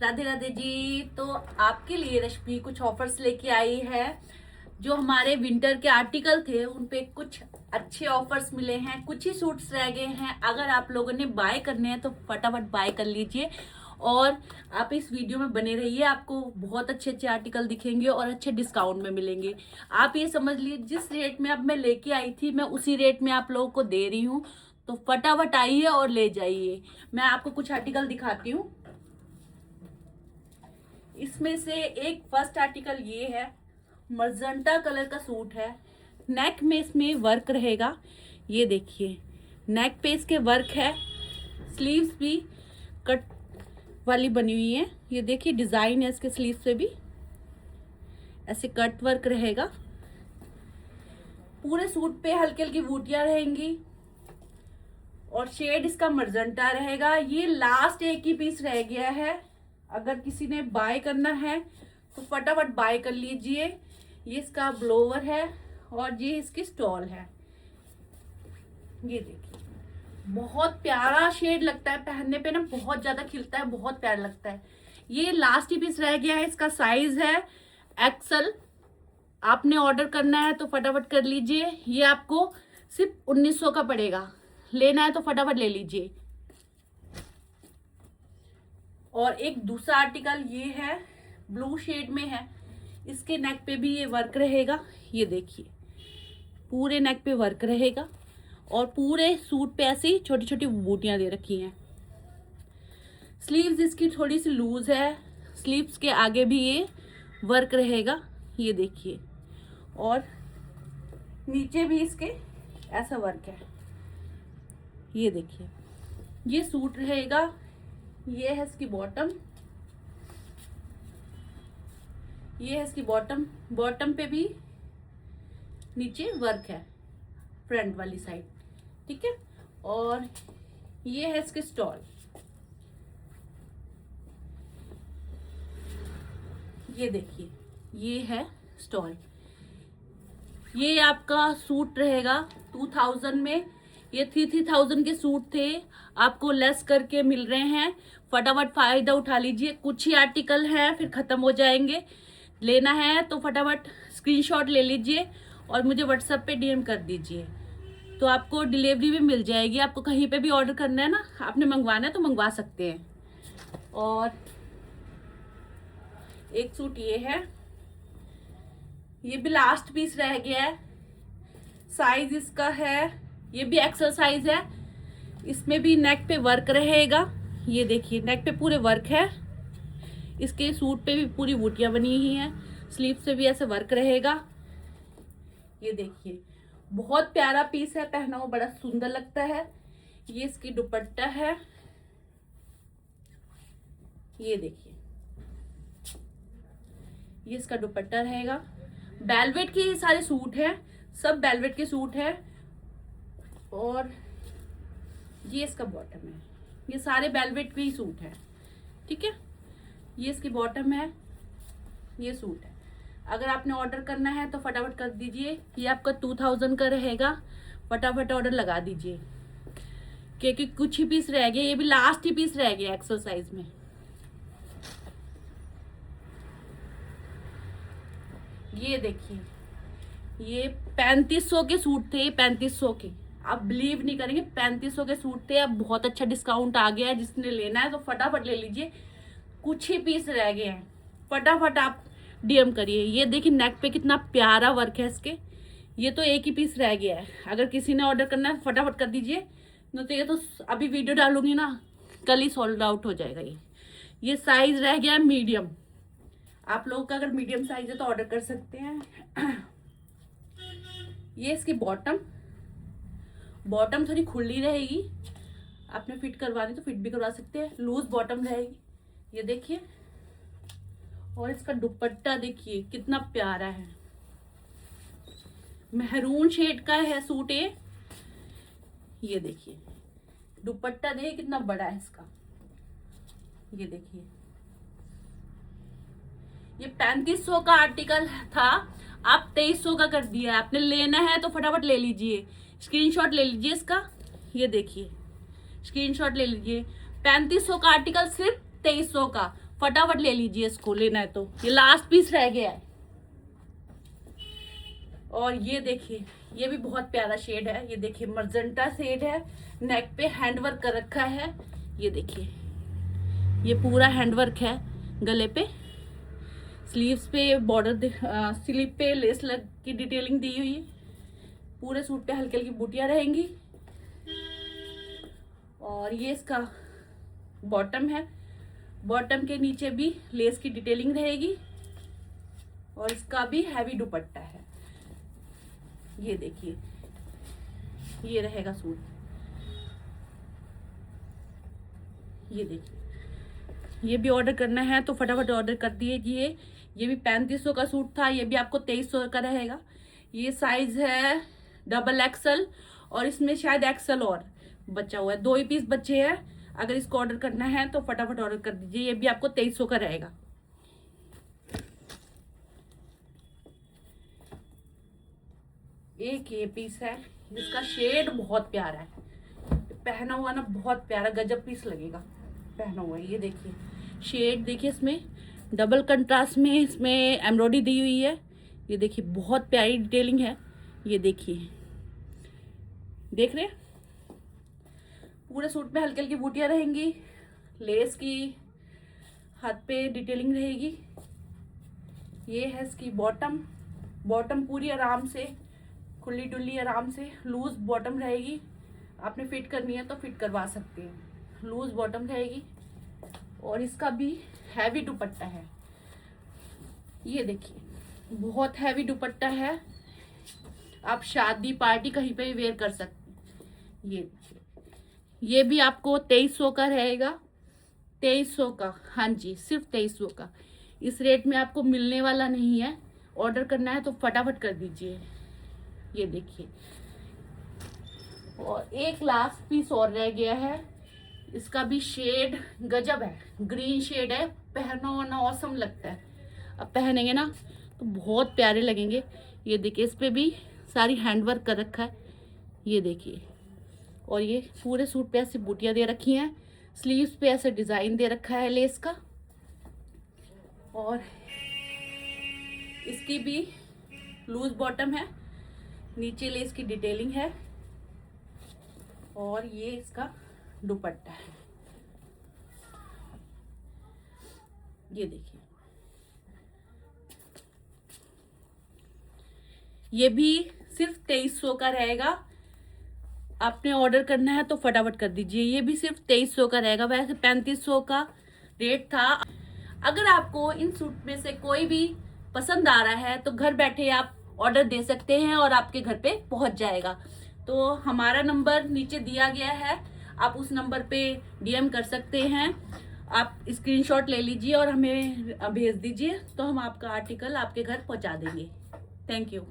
राधे राधे जी। तो आपके लिए रश्मि कुछ ऑफर्स लेके आई है। जो हमारे विंटर के आर्टिकल थे उन पे कुछ अच्छे ऑफर्स मिले हैं, कुछ ही सूट्स रह गए हैं। अगर आप लोगों ने बाय करने हैं तो फटाफट बाय कर लीजिए और आप इस वीडियो में बने रहिए। आपको बहुत अच्छे अच्छे आर्टिकल दिखेंगे और अच्छे डिस्काउंट में मिलेंगे। आप ये समझ लीजिए जिस रेट में अब मैं लेके आई थी मैं उसी रेट में आप लोगों को दे रही हूँ। तो फटाफट आइए और ले जाइए। मैं आपको कुछ आर्टिकल दिखाती हूँ। इसमें से एक फर्स्ट आर्टिकल ये है, मर्जेंटा कलर का सूट है। नेक में इसमें वर्क रहेगा, ये देखिए नेक पे इसके वर्क है। स्लीव्स भी कट वाली बनी हुई है, ये देखिए डिजाइन है इसके स्लीव्स पे भी ऐसे कट वर्क रहेगा। पूरे सूट पे हल्की हल्की बूटियां रहेंगी और शेड इसका मर्जेंटा रहेगा। ये लास्ट एक ही पीस रह गया है। अगर किसी ने बाय करना है तो फटाफट बाय कर लीजिए। ये इसका ब्लोवर है और ये इसकी स्टॉल है। ये देखिए बहुत प्यारा शेड लगता है, पहनने पे ना बहुत ज्यादा खिलता है, बहुत प्यारा लगता है। ये लास्ट ही पीस रह गया है। इसका साइज है एक्सल। आपने ऑर्डर करना है तो फटाफट कर लीजिए। ये आपको सिर्फ 1900 का पड़ेगा। लेना है तो फटाफट ले लीजिए। और एक दूसरा आर्टिकल ये है, ब्लू शेड में है। इसके नेक पे भी ये वर्क रहेगा, ये देखिए पूरे नेक पे वर्क रहेगा और पूरे सूट पे ऐसी छोटी छोटी बूटियां दे रखी हैं। स्लीव्स इसकी थोड़ी सी लूज है। स्लीव्स के आगे भी ये वर्क रहेगा, ये देखिए। और नीचे भी इसके ऐसा वर्क है, ये देखिए। ये सूट रहेगा। ये है इसकी बॉटम, ये है इसकी बॉटम। बॉटम पे भी नीचे वर्क है फ्रंट वाली साइड, ठीक है। और ये है इसके स्टॉल, ये देखिए ये है स्टॉल। ये आपका सूट रहेगा 2000 में। ये 3000 के सूट थे, आपको लेस करके मिल रहे हैं। फटाफट फायदा उठा लीजिए। कुछ ही आर्टिकल हैं, फिर खत्म हो जाएंगे। लेना है तो फटाफट स्क्रीनशॉट ले लीजिए और मुझे व्हाट्सएप पे डीएम कर दीजिए, तो आपको डिलीवरी भी मिल जाएगी। आपको कहीं पे भी ऑर्डर करना है ना, आपने मंगवाना है तो मंगवा सकते हैं। और एक सूट ये है, ये भी लास्ट पीस रह गया है। साइज इसका है, ये भी एक्सल साइज है। इसमें भी नेक पे वर्क रहेगा, ये देखिए नेक पे पूरे वर्क है। इसके सूट पे भी पूरी बूटियां बनी हुई हैं। स्लीव से भी ऐसे वर्क रहेगा, ये देखिए बहुत प्यारा पीस है। पहना हुआ बड़ा सुंदर लगता है। ये इसकी दुपट्टा है, ये देखिए ये इसका दुपट्टा रहेगा। वेलवेट के ये सारे सूट हैं, सब वेलवेट के सूट है। और ये इसका बॉटम है, ये सारे वेलवेट के ही सूट है, ठीक है। ये इसकी बॉटम है, ये सूट है। अगर आपने ऑर्डर करना है तो फटाफट कर दीजिए। ये आपका 2000 का रहेगा। फटाफट ऑर्डर लगा दीजिए क्योंकि कुछ ही पीस रह गए। ये भी लास्ट ही पीस रह गया एक्सरसाइज में। ये देखिए ये 3500 के सूट थे, 3500 के। आप बिलीव नहीं करेंगे, 3500 के सूट थे। अब बहुत अच्छा डिस्काउंट आ गया है। जिसने लेना है तो फटाफट ले लीजिए। कुछ ही पीस रह गए हैं, फटाफट आप डीएम करिए। ये देखिए नेक पे कितना प्यारा वर्क है इसके। ये तो एक ही पीस रह गया है। अगर किसी ने ऑर्डर करना है फटाफट कर दीजिए, नहीं तो ये तो अभी वीडियो डालूंगी ना, कल ही सोल्ड आउट हो जाएगा। ये साइज रह गया है मीडियम। आप लोगों का अगर मीडियम साइज है तो ऑर्डर कर सकते हैं। ये इसकी बॉटम थोड़ी खुली रहेगी। आपने फिट करवानी तो फिट भी करवा सकते हैं, लूज बॉटम रहेगी, ये देखिए। और इसका दुपट्टा देखिए कितना प्यारा है, मेहरून शेड का है सूट ये देखिए। दुपट्टा देखिए कितना बड़ा है इसका, ये देखिए। ये 3500 का आर्टिकल था, आप 2300 का कर दिया। आपने लेना है तो फटाफट ले लीजिए। स्क्रीनशॉट ले लीजिए इसका, ये देखिए स्क्रीनशॉट ले लीजिए। 3500 का आर्टिकल सिर्फ 2300 का। फटाफट ले लीजिए इसको, लेना है तो। ये लास्ट पीस रह गया है। और ये देखिए, ये भी बहुत प्यारा शेड है। ये देखिए मर्जेंटा शेड है, नेक पे हैंडवर्क कर रखा है। ये देखिए, ये पूरा हैंडवर्क है गले पे, स्लीव्स पे बॉर्डर, स्लीव पे लेस लग की डिटेलिंग दी हुई है। पूरे सूट पे हल्की हल्की बूटियां रहेंगी। और ये इसका बॉटम है, बॉटम के नीचे भी लेस की डिटेलिंग रहेगी। और इसका भी हैवी दुपट्टा है। ये देखिए, ये रहेगा सूट। ये देखिए, ये भी ऑर्डर करना है तो फटाफट ऑर्डर कर दीजिए। ये भी 3500 का सूट था, ये भी आपको 2300 का रहेगा। ये साइज है XXL और इसमें शायद XL और बचा हुआ है, 2 ही पीस बचे हैं। अगर इसको ऑर्डर करना है तो फटाफट ऑर्डर कर दीजिए। ये भी आपको 2300 का रहेगा। एक ये पीस है जिसका शेड बहुत प्यारा है, पहना हुआ ना बहुत प्यारा, गजब पीस लगेगा पहना हुआ है। ये देखिए शेड, देखिए इसमें डबल कंट्रास्ट में इसमें एम्ब्रॉयडरी दी हुई है। ये देखिए बहुत प्यारी डिटेलिंग है। ये देखिए, देख रहे हैं, पूरे सूट में हल्की हल्की बूटियां रहेंगी, लेस की हाथ पे डिटेलिंग रहेगी। ये है इसकी बॉटम, बॉटम पूरी आराम से खुली डुल्ली आराम से लूज बॉटम रहेगी। आपने फिट करनी है तो फिट करवा सकते हैं, लूज बॉटम रहेगी। और इसका भी हैवी दुपट्टा है। ये देखिए बहुत हैवी दुपट्टा है, आप शादी पार्टी कहीं पे भी वेयर कर सकते हैं। ये भी आपको 2300 का रहेगा, 2300 का, हाँ जी सिर्फ 2300 का। इस रेट में आपको मिलने वाला नहीं है। ऑर्डर करना है तो फटाफट कर दीजिए। ये देखिए, और एक लास्ट पीस और रह गया है। इसका भी शेड गजब है, ग्रीन शेड है, पहना होना ऑसम लगता है। अब पहनेंगे ना तो बहुत प्यारे लगेंगे। ये देखिए, इस पे भी सारी हैंडवर्क कर रखा है। ये देखिए, और ये पूरे सूट पे ऐसे बूटियां दे रखी हैं, स्लीव्स पे ऐसे डिजाइन दे रखा है लेस का। और इसकी भी लूज बॉटम है, नीचे लेस की डिटेलिंग है। और ये इसका दुपट्टा है। ये देखिए, ये भी सिर्फ 2300 का रहेगा। आपने ऑर्डर करना है तो फटाफट कर दीजिए। ये भी सिर्फ 2300 का रहेगा, वैसे 3500 का रेट था। अगर आपको इन सूट में से कोई भी पसंद आ रहा है तो घर बैठे आप ऑर्डर दे सकते हैं और आपके घर पे पहुंच जाएगा। तो हमारा नंबर नीचे दिया गया है, आप उस नंबर पे DM कर सकते हैं। आप स्क्रीनशॉट ले लीजिए और हमें भेज दीजिए, तो हम आपका आर्टिकल आपके घर पहुंचा देंगे। Thank you.